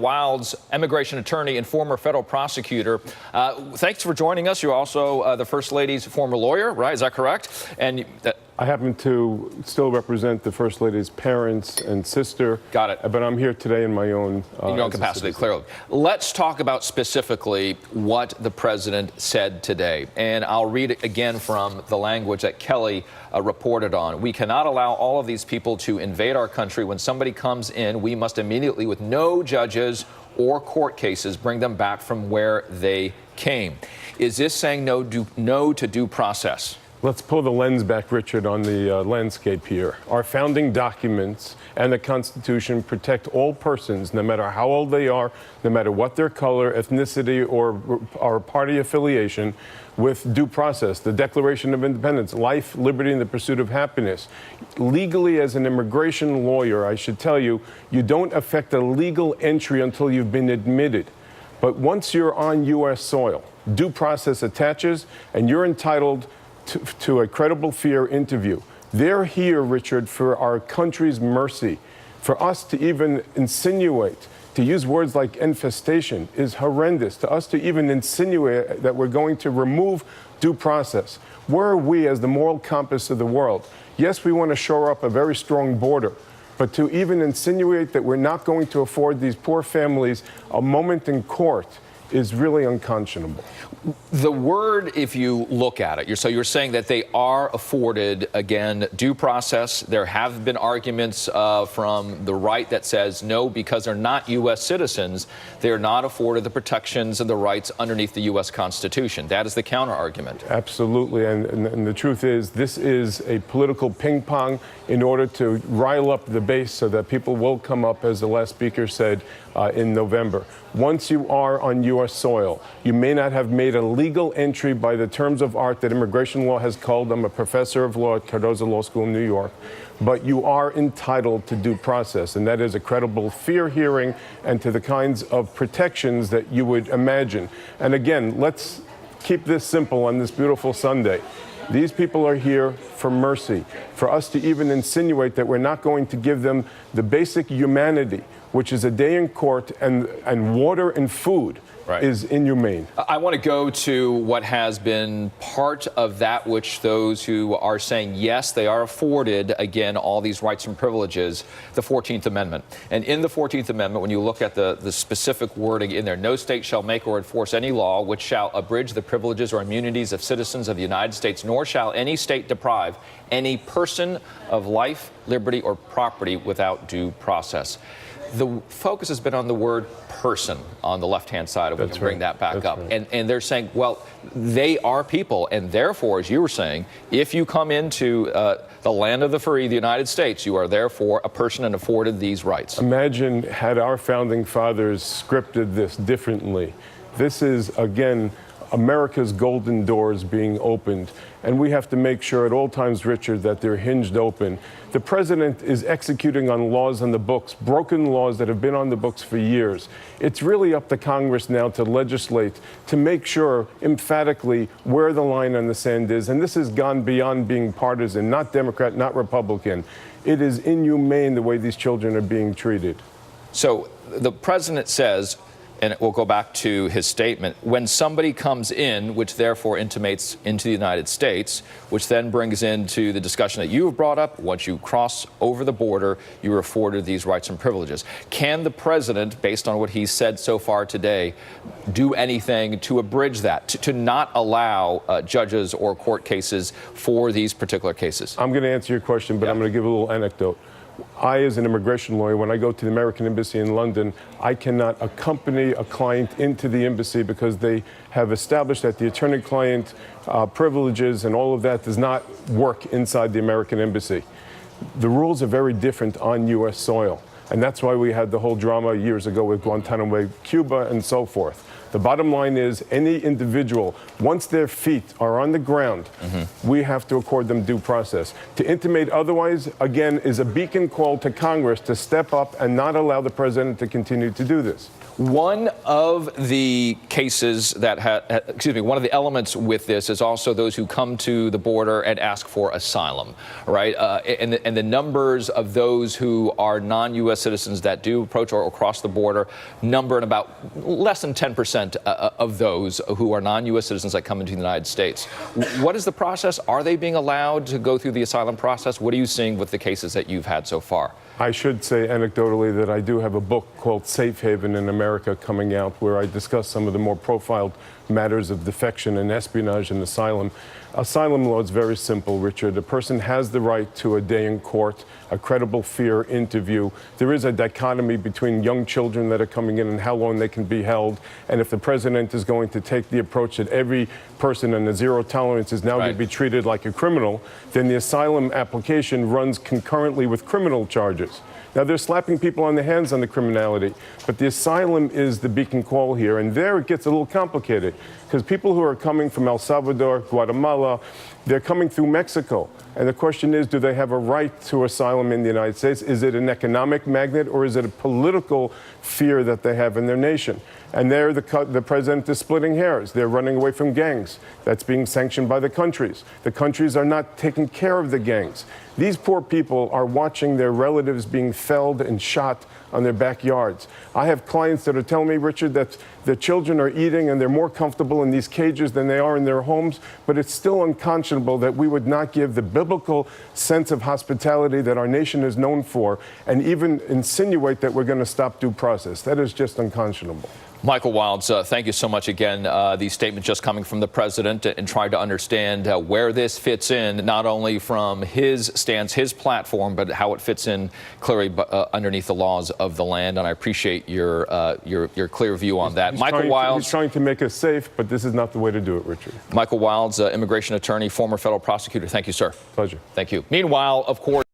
Wilds, immigration attorney and former federal prosecutor. Thanks for joining us. You're also the First Lady's former lawyer, right? Is that correct? And I happen to still represent the First Lady's parents and sister. Got it. But I'm here today in my own in your own capacity, clearly. Let's talk about specifically what the president said today. And I'll read it again from the language that Kelly reported on. We cannot allow all of these people to invade our country. When somebody comes in, we must immediately, with no judges or court cases, bring them back from where they came. Is this saying no to due process? Let's pull the lens back, Richard, on the landscape here. Our founding documents and the Constitution protect all persons, no matter how old they are, no matter what their color, ethnicity, or party affiliation, with due process. The Declaration of Independence, life, liberty, and the pursuit of happiness. Legally, as an immigration lawyer, I should tell you, you don't affect a legal entry until you've been admitted. But once you're on U.S. soil, due process attaches, and you're entitled to a credible fear interview. They're here, Richard, for our country's mercy. For us to even insinuate, to use words like infestation is horrendous. To us to even insinuate that we're going to remove due process. Where are we as the moral compass of the world? Yes, we want to shore up a very strong border, but to even insinuate that we're not going to afford these poor families a moment in court is really unconscionable. The word, if you look at it, you're saying that they are afforded, again, due process. There have been arguments from the right that says no, because they're not U.S. citizens, they're not afforded the protections and the rights underneath the U.S. Constitution. That is the counter argument. Absolutely, and the truth is, this is a political ping pong in order to rile up the base so that people will come up, as the last speaker said, in November. Once you are on U.S. soil, you may not have made a legal entry by the terms of art that immigration law has called. I'm a professor of law at Cardozo Law School in New York. But you are entitled to due process, and that is a credible fear hearing and to the kinds of protections that you would imagine. And again, let's keep this simple on this beautiful Sunday. These people are here for mercy, for us to even insinuate that we're not going to give them the basic humanity, which is a day in court and water and food. Right. Is inhumane. I want to go to what has been part of that which those who are saying, yes, they are afforded, again, all these rights and privileges, the 14th Amendment. And in the 14th Amendment, when you look at the specific wording in there, no state shall make or enforce any law which shall abridge the privileges or immunities of citizens of the United States, nor shall any state deprive any person of life, liberty, or property without due process. The focus has been on the word person on the left-hand side, if we can bring that back up. Right. And they're saying, well, they are people, and therefore, as you were saying, if you come into the land of the free, the United States, you are therefore a person and afforded these rights. Imagine had our founding fathers scripted this differently. This is, again, America's golden doors being opened. And we have to make sure at all times, Richard, that they're hinged open. The president is executing on laws on the books, broken laws that have been on the books for years. It's really up to Congress now to legislate, to make sure emphatically where the line on the sand is. And this has gone beyond being partisan, not Democrat, not Republican. It is inhumane the way these children are being treated. So the president says, and we'll go back to his statement, when somebody comes in, which therefore intimates into the United States, which then brings into the discussion that you have brought up, once you cross over the border, you are afforded these rights and privileges. Can the president, based on what he's said so far today, do anything to abridge that, to not allow judges or court cases for these particular cases? I'm going to answer your question, but I'm going to give a little anecdote. I, as an immigration lawyer, when I go to the American Embassy in London, I cannot accompany a client into the embassy because they have established that the attorney-client privileges and all of that does not work inside the American Embassy. The rules are very different on U.S. soil, and that's why we had the whole drama years ago with Guantanamo Bay, Cuba, and so forth. The bottom line is any individual, once their feet are on the ground, we have to accord them due process. To intimate otherwise, again, is a beacon call to Congress to step up and not allow the president to continue to do this. One of the cases that one of the elements with this is also those who come to the border and ask for asylum, right? And the numbers of those who are non-U.S. citizens that do approach or cross the border number in about less than 10% of those who are non-U.S. citizens that come into the United States. What is the process? Are they being allowed to go through the asylum process? What are you seeing with the cases that you've had so far? I should say anecdotally that I do have a book called Safe Haven in America coming out where I discuss some of the more profiled matters of defection and espionage and asylum. Asylum law is very simple, Richard. A person has the right to a day in court, a credible fear interview. There is a dichotomy between young children that are coming in and how long they can be held. And if the president is going to take the approach that every person in the zero tolerance is now going to be treated like a criminal, then the asylum application runs concurrently with criminal charges. Now, they're slapping people on the hands on the criminality, but the asylum is the beacon call here, and there it gets a little complicated, because people who are coming from El Salvador, Guatemala, they're coming through Mexico. And the question is, do they have a right to asylum in the United States? Is it an economic magnet, or is it a political fear that they have in their nation? And there, the president is splitting hairs. They're running away from gangs. That's being sanctioned by the countries. The countries are not taking care of the gangs. These poor people are watching their relatives being felled and shot on their backyards. I have clients that are telling me, Richard, that the children are eating and they're more comfortable in these cages than they are in their homes, but it's still unconscionable that we would not give the biblical sense of hospitality that our nation is known for and even insinuate that we're going to stop due process. That is just unconscionable. Michael Wilds, thank you so much again. These statements just coming from the president and trying to understand where this fits in, not only from his stance, his platform, but how it fits in clearly underneath the laws of the land. And I appreciate your clear view on that. Michael Wilds. He's trying to make us safe, but this is not the way to do it, Richard. Michael Wilds, immigration attorney, former federal prosecutor. Thank you, sir. Pleasure. Thank you. Meanwhile, of course.